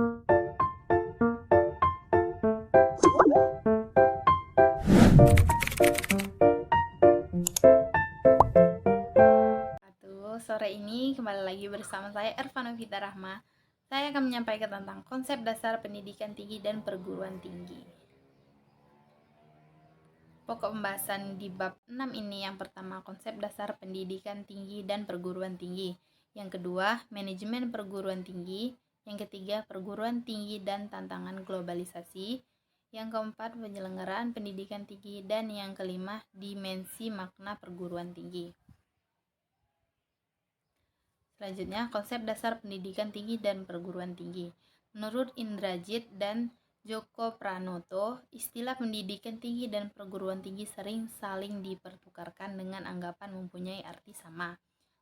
Sore ini kembali lagi bersama saya Ervanovita Rahma. Saya akan menyampaikan tentang konsep dasar pendidikan tinggi dan perguruan tinggi. Pokok pembahasan di bab 6 ini yang pertama konsep dasar pendidikan tinggi dan perguruan tinggi. Yang kedua, manajemen perguruan tinggi. Yang ketiga, perguruan tinggi dan tantangan globalisasi. Yang keempat, penyelenggaraan pendidikan tinggi. Dan yang kelima, dimensi makna perguruan tinggi. Selanjutnya, konsep dasar pendidikan tinggi dan perguruan tinggi. Menurut Indrajit dan Joko Pranoto, istilah pendidikan tinggi dan perguruan tinggi sering saling dipertukarkan dengan anggapan mempunyai arti sama,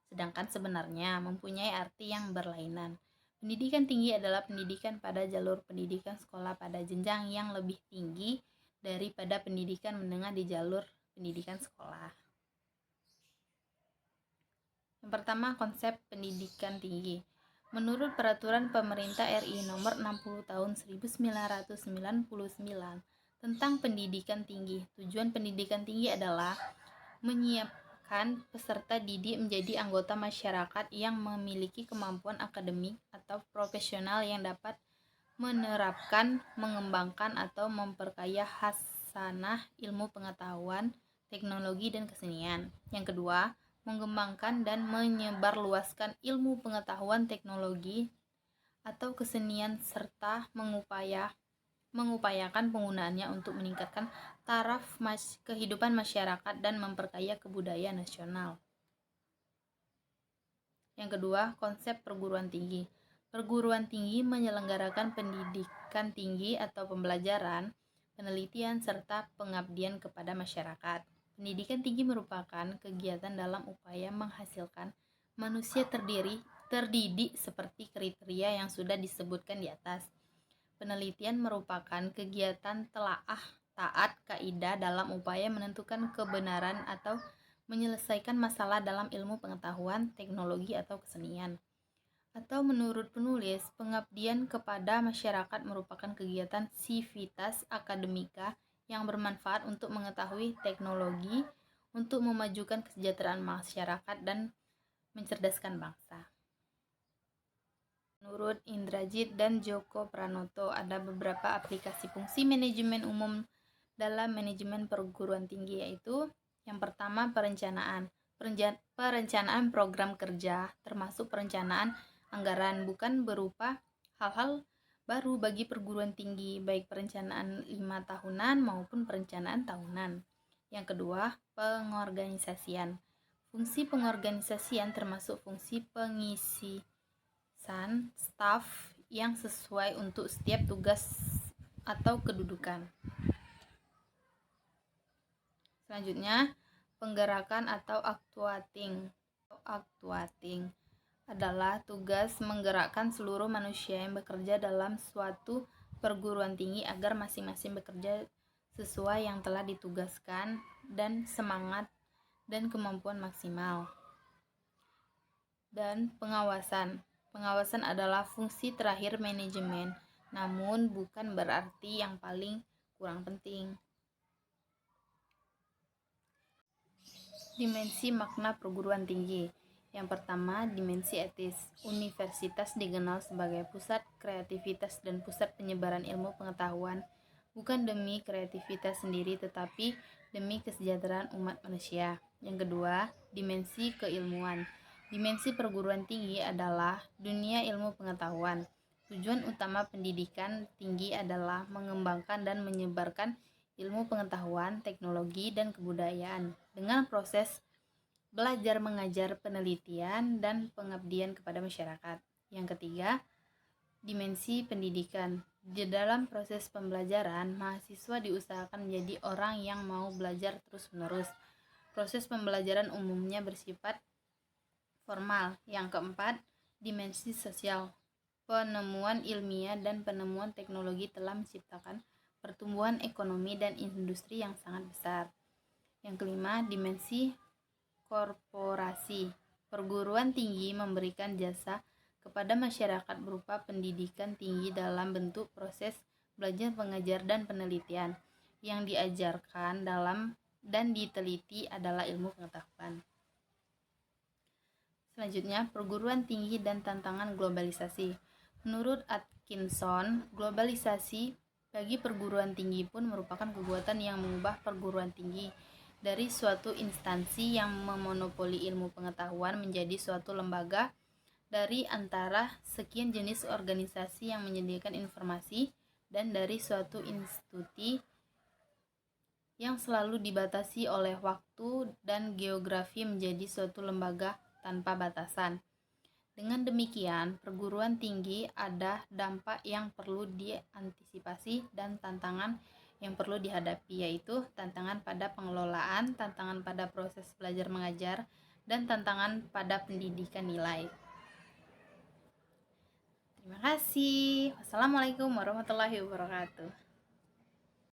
sedangkan sebenarnya mempunyai arti yang berlainan. Pendidikan tinggi adalah pendidikan pada jalur pendidikan sekolah pada jenjang yang lebih tinggi daripada pendidikan menengah di jalur pendidikan sekolah. Yang pertama, konsep pendidikan tinggi. Menurut Peraturan Pemerintah RI Nomor 60 Tahun 1999 tentang pendidikan tinggi, tujuan pendidikan tinggi adalah menyiapkan peserta didik menjadi anggota masyarakat yang memiliki kemampuan akademik atau profesional yang dapat menerapkan, mengembangkan, atau memperkaya khasanah ilmu pengetahuan, teknologi, dan kesenian. Yang kedua, mengembangkan dan menyebarluaskan ilmu pengetahuan, teknologi, atau kesenian serta mengupayakan penggunaannya untuk meningkatkan taraf kehidupan masyarakat dan memperkaya kebudayaan nasional. Yang kedua, konsep perguruan tinggi. Perguruan tinggi menyelenggarakan pendidikan tinggi atau pembelajaran, penelitian, serta pengabdian kepada masyarakat. Pendidikan tinggi merupakan kegiatan dalam upaya menghasilkan manusia terdidik seperti kriteria yang sudah disebutkan di atas. Penelitian merupakan kegiatan telaah taat kaidah dalam upaya menentukan kebenaran atau menyelesaikan masalah dalam ilmu pengetahuan, teknologi, atau kesenian. Atau menurut penulis, pengabdian kepada masyarakat merupakan kegiatan sivitas akademika yang bermanfaat untuk mengetahui teknologi, untuk memajukan kesejahteraan masyarakat dan mencerdaskan bangsa. Menurut Indrajit dan Joko Pranoto, ada beberapa aplikasi fungsi manajemen umum dalam manajemen perguruan tinggi, yaitu yang pertama perencanaan program kerja, termasuk perencanaan anggaran, bukan berupa hal-hal baru bagi perguruan tinggi, baik perencanaan 5 tahunan maupun perencanaan tahunan. Yang kedua, pengorganisasian. Fungsi pengorganisasian termasuk fungsi pengisian staf yang sesuai untuk setiap tugas atau kedudukan. Selanjutnya, penggerakan atau actuating adalah tugas menggerakkan seluruh manusia yang bekerja dalam suatu perguruan tinggi agar masing-masing bekerja sesuai yang telah ditugaskan dan semangat dan kemampuan maksimal. Dan pengawasan adalah fungsi terakhir manajemen, namun bukan berarti yang paling kurang penting. Dimensi makna perguruan tinggi. Yang pertama, dimensi etis. Universitas dikenal sebagai pusat kreativitas dan pusat penyebaran ilmu pengetahuan, bukan demi kreativitas sendiri tetapi demi kesejahteraan umat manusia. Yang kedua, dimensi keilmuan. Dimensi perguruan tinggi adalah dunia ilmu pengetahuan. Tujuan utama pendidikan tinggi adalah mengembangkan dan menyebarkan ilmu pengetahuan, teknologi, dan kebudayaan dengan proses belajar mengajar, penelitian, dan pengabdian kepada masyarakat. Yang ketiga, dimensi pendidikan. Di dalam proses pembelajaran, mahasiswa diusahakan menjadi orang yang mau belajar terus-menerus. Proses pembelajaran umumnya bersifat formal. Yang keempat, dimensi sosial. Penemuan ilmiah dan penemuan teknologi telah menciptakan pertumbuhan ekonomi dan industri yang sangat besar. Yang kelima, dimensi korporasi. Perguruan tinggi memberikan jasa kepada masyarakat berupa pendidikan tinggi dalam bentuk proses belajar mengajar dan penelitian. Yang diajarkan dalam dan diteliti adalah ilmu pengetahuan. Selanjutnya, perguruan tinggi dan tantangan globalisasi. Menurut Atkinson, globalisasi bagi perguruan tinggi pun merupakan kekuatan yang mengubah perguruan tinggi dari suatu instansi yang memonopoli ilmu pengetahuan menjadi suatu lembaga dari antara sekian jenis organisasi yang menyediakan informasi, dan dari suatu institusi yang selalu dibatasi oleh waktu dan geografi menjadi suatu lembaga tanpa batasan. Dengan demikian, perguruan tinggi ada dampak yang perlu diantisipasi dan tantangan yang perlu dihadapi, yaitu tantangan pada pengelolaan, tantangan pada proses belajar mengajar, dan tantangan pada pendidikan nilai. Terima kasih. Wassalamualaikum warahmatullahi wabarakatuh.